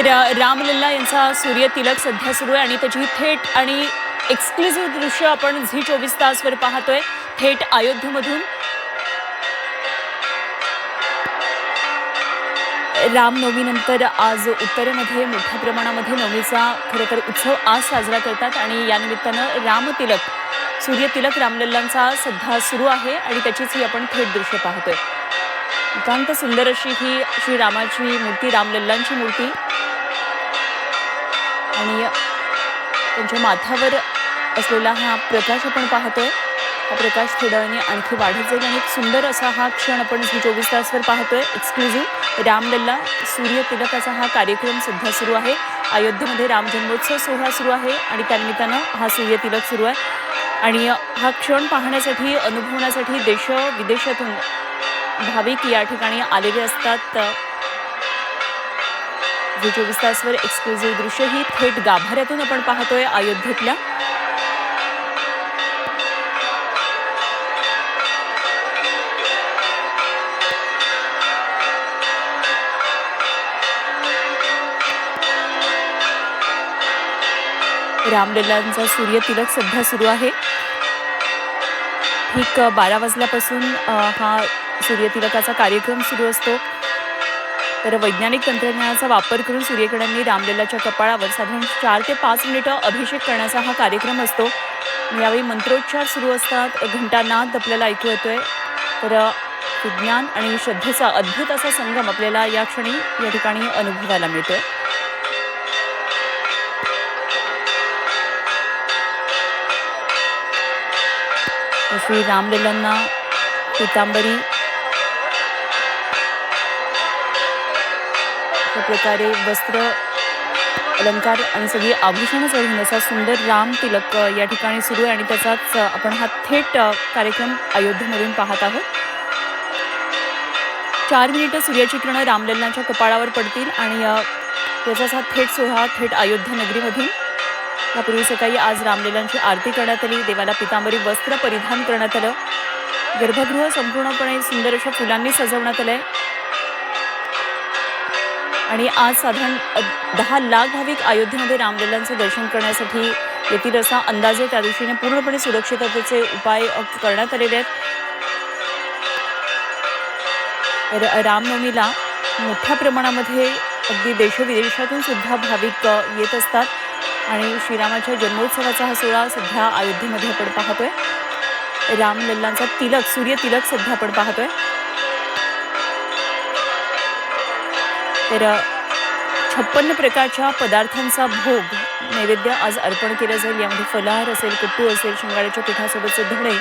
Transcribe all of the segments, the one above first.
रामलल्ला यांचा सूर्य तिलक सध्या सुरू आहे आणि त्याची थेट आणि एक्सक्लुझिव्ह दृश्य आपण झी 24 तासवर पाहतोय थेट अयोध्येमधून। रामनवमीनंतर आज उत्तरेमध्ये मोठ्या प्रमाणामध्ये नवमीचा खरं तर उत्सव आज साजरा करतात आणि या निमित्तानं रामतिलक सूर्यतिलक रामलल्लांचा सध्या सुरू आहे आणि त्याचीच ही आपण थेट दृश्य पाहतोय। एकांत सुंदर अशी ही श्रीरामाची मूर्ती, रामलल्लांची मूर्ती आणि त्यांच्या माथ्यावर असलेला हा प्रकाश आपण पाहतोय। हा प्रकाश थोड्या वेळाने आणखी वाढत जाईल आणि एक सुंदर असा हा क्षण आपण झी 24 तासवर पाहतोय। एक्सक्लुझिव्ह रामलल्ला सूर्य तिलकाचा हा कार्यक्रम सध्या सुरू आहे। अयोध्येमध्ये राम जन्मोत्सव सोहळा सुरू आहे आणि त्यानिमित्तानं हा सूर्य तिलक सुरू आहे आणि हा क्षण पाहण्यासाठी, अनुभवण्यासाठी देश विदेशातून भाविक या ठिकाणी आलेले असतात। झी 24 तासवर एक्सक्लुझिव्ह दृश्य ही थेट गाभाऱ्यातून आपण पाहतोय अयोध्येतल्या। रामलल्लांचा सूर्य तिलक सध्या सुरू आहे। ठीक 12 वाजल्यापासून हा सूर्य तिलकाचा कार्यक्रम सुरू असतो। तर वैज्ञानिक तंत्रज्ञानाचा वापर करून सूर्यकिरणांनी रामलल्लाच्या कपाळावर साधारण 4 ते 5 मिनिटं अभिषेक करण्याचा हा कार्यक्रम असतो। यावेळी मंत्रोच्चार सुरू असतात, घंटानाद आपल्याला ऐकू येतोय। तर विज्ञान आणि श्रद्धेचा अद्भुत असा संगम आपल्याला या क्षणी या ठिकाणी अनुभवायला मिळतोय। श्री रामलल्लांना पितांबरी अशा प्रकारे वस्त्र अलंकार आणि सगळी आभूषणं चढून असा सुंदर राम तिलक या ठिकाणी सुरू आहे आणि त्याचाच आपण हा थेट कार्यक्रम अयोध्येमधून पाहत आहोत। 4 मिनिटं सूर्याची किरणं रामलल्लांच्या कपाळावर पडतील आणि त्याचाच हा थेट सोहळा थेट अयोध्या नगरीमधून। यापूर्वी सकाळी आज रामलल्लांची आरती करण्यात आली, देवाला पितांबरी वस्त्र परिधान करण्यात आलं। गर्भगृह संपूर्णपणे सुंदर अशा फुलांनी सजवण्यात आलंय आणि आज साधारण 10 लाख भाविक अयोध्येमध्ये रामलल्लांचं दर्शन करण्यासाठी येतील असा अंदाज आहे। त्या दृष्टीने पूर्णपणे सुरक्षिततेचे उपाय करण्यात आलेले आहेत। तर रामनवमीला मोठ्या प्रमाणामध्ये अगदी देशविदेशातून सुद्धा भाविक येत असतात आणि श्रीरामाच्या जन्मोत्सवाचा हा सोहळा सध्या अयोध्येमध्ये आपण पाहतोय। रामलल्लांचा तिलक, सूर्य तिलक सध्या आपण पाहतोय। तर 56 प्रकारच्या पदार्थांचा भोग नैवेद्य आज अर्पण केलं जाईल। यामध्ये फलाहार असेल, कुट्टू असेल, शिंगाड्याच्या पिठासोबतचे धणे,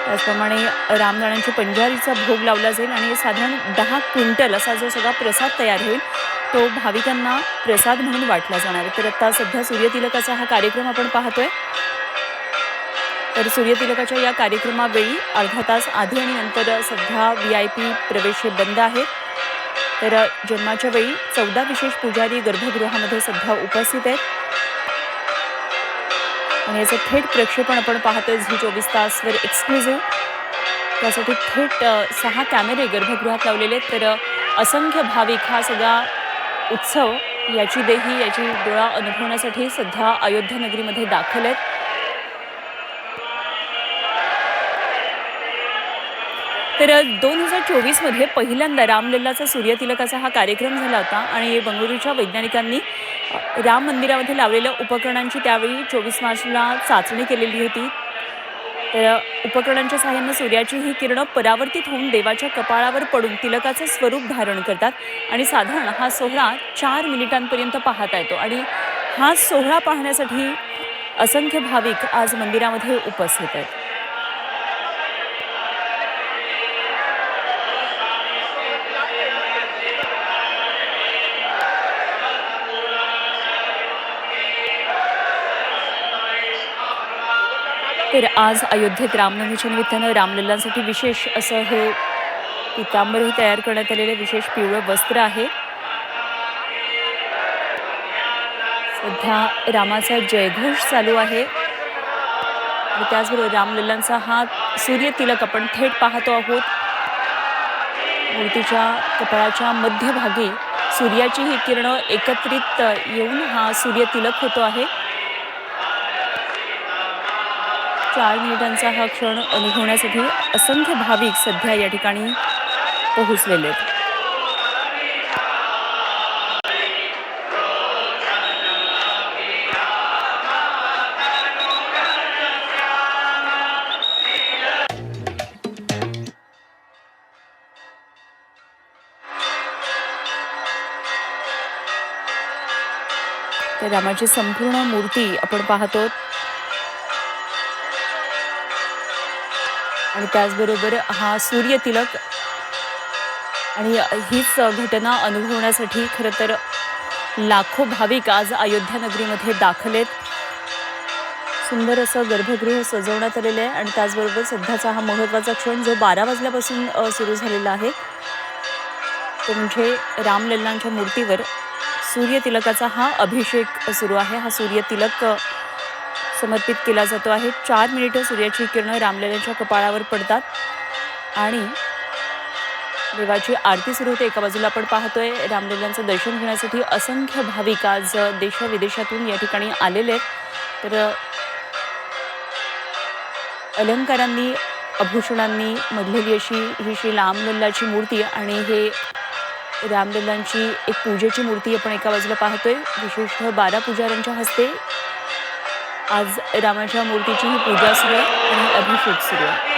त्याचप्रमाणे रामदाण्यांची पंजारीचा भोग लावला जाईल आणि साधारण 10 क्विंटल असा जो सगळा प्रसाद तयार होईल तो भाविकांना प्रसाद म्हणून वाटला जाणार आहे। तर आता सध्या सूर्यतिलकाचा हा कार्यक्रम आपण पाहतोय। तर सूर्यतिलकाच्या या कार्यक्रमावेळी अर्धा तास आधी आणि नंतर सध्या VIP प्रवेश बंद आहे। तर जन्माच्या वेळी 14 विशेष पुजारी गर्भगृहामध्ये सध्या उपस्थित आहेत आणि याचं थेट प्रक्षेपण आपण पाहतोय झी 24 तासवर एक्सक्लुझिव्ह। त्यासाठी थेट 6 कॅमेरे गर्भगृहात लावलेले आहेत। तर असंख्य भाविक हा सगळा उत्सव याची देही, याची डोळा अनुभवण्यासाठी सध्या अयोध्या नगरीमध्ये दाखल आहेत। तर 2024 मध्ये पहिल्यांदा रामलल्लाचा सूर्यतिलकाचा हा कार्यक्रम झाला होता आणि बंगळुरूच्या वैज्ञानिकांनी राम मंदिरामध्ये लावलेल्या उपकरणांची त्यावेळी 24 मार्चला चाचणी केलेली होती। तर उपकरणांच्या सहाय्याने सूर्याची ही किरणं परावर्तित होऊन देवाच्या कपाळावर पडून तिलकाचं स्वरूप धारण करतात आणि साधारण हा सोहळा 4 मिनिटांपर्यंत पाहता येतो आणि हा सोहळा पाहण्यासाठी असंख्य भाविक आज मंदिरामध्ये उपस्थित आहेत। तर आज अयोध्येत रामनवमीच्या निमित्तानं रामलल्लांसाठी विशेष असं हे पितांबरही तयार करण्यात आलेले विशेष पिवळं वस्त्र आहे। सध्या रामाचा जयघोष चालू आहे आणि त्याचबरोबर रामलल्लांचा हा सूर्य तिलक आपण थेट पाहतो आहोत। मूर्तीच्या कपाळाच्या मध्यभागी सूर्याची ही किरणं एकत्रित येऊन हा सूर्य तिलक होतो आहे. 4 मिनिटांचा हा क्षण अनुभवण्यासाठी असंख्य भाविक सध्या या ठिकाणी पोहोचलेले आहेत. तर रामाची संपूर्ण मूर्ती आपण पाहतो आणि त्याचबरोबर हा सूर्य तिलक आणि हीच घटना अनुभवण्यासाठी खरं तर लाखो भाविक आज अयोध्या नगरीमध्ये दाखल आहेत. सुंदर असं गर्भगृह सजवण्यात आलेलं आहे आणि त्याचबरोबर सध्याचा हा महत्त्वाचा क्षण जो 12 वाजल्यापासून सुरू झालेला आहे तो म्हणजे रामलल्लांच्या मूर्तीवर सूर्यतिलकाचा हा अभिषेक सुरू आहे. हा सूर्यतिलक समर्पित केला जातो आहे. 4 मिनिटं सूर्याची किरणं रामलल्लांच्या कपाळावर पडतात आणि देवाची आरती सुरू होते. एका बाजूला आपण पाहतोय रामलल्लांचं दर्शन घेण्यासाठी असंख्य भाविक आज देशविदेशातून या ठिकाणी आलेले आहेत. तर अलंकारांनी आभूषणांनी मढलेली अशी ही श्री रामलल्लाची मूर्ती आणि हे रामलल्लांची एक पूजेची मूर्ती आपण एका बाजूला पाहतोय. विशेषतः 12 पुजाऱ्यांच्या हस्ते आज रामाच्या मूर्तीची ही पूजा सुरू आहे आणि अभिषेक सुरू आहे.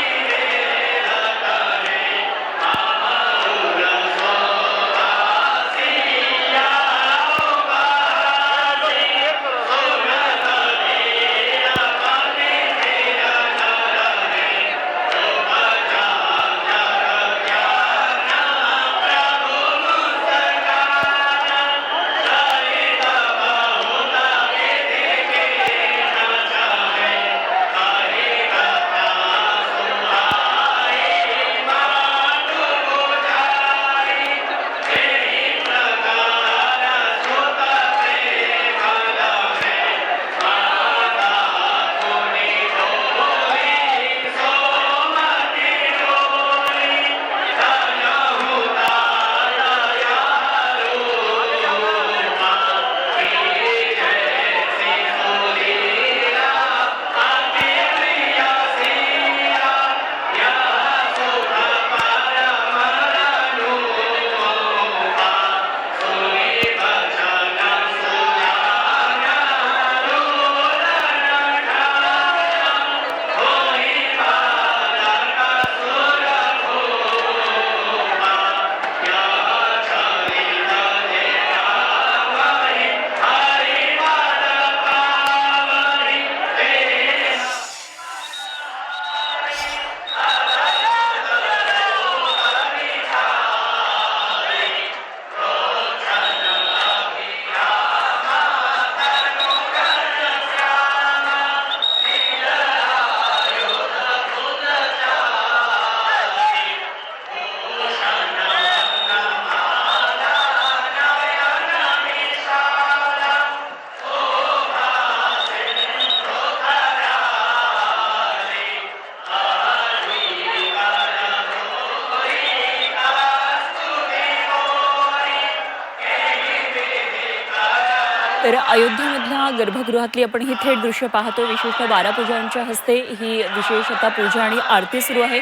तर अयोध्येमधल्या गर्भगृहातली आपण ही थेट दृश्य पाहतो. विशेषतः 12 पुजाऱ्यांच्या हस्ते ही विशेष आता पूजा आणि आरती सुरू आहे.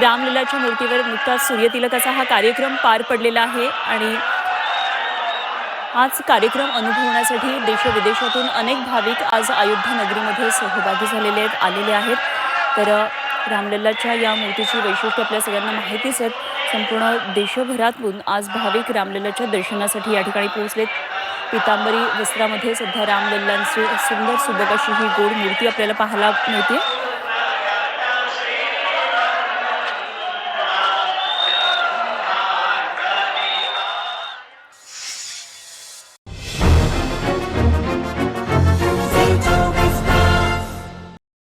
रामलल्लाच्या मूर्तीवर नुकताच सूर्यतिलकाचा हा कार्यक्रम पार पडलेला आहे आणि हाच कार्यक्रम अनुभवण्यासाठी देशविदेशातून अनेक भाविक आज अयोध्या नगरीमध्ये सहभागी झालेले आहेत, आलेले आहेत. तर रामलल्लाच्या या मूर्तीची वैशिष्ट्य आपल्या सगळ्यांना माहितीच आहेत. संपूर्ण देशभरातून आज भाविक रामलल्लाच्या दर्शनासाठी या ठिकाणी पोहोचलेत. पितांबरी वस्त्रामध्ये सध्या रामलल्लांची सुंदर सुबक अशी ही गोड मूर्ती आपल्याला पाहायला मिळते.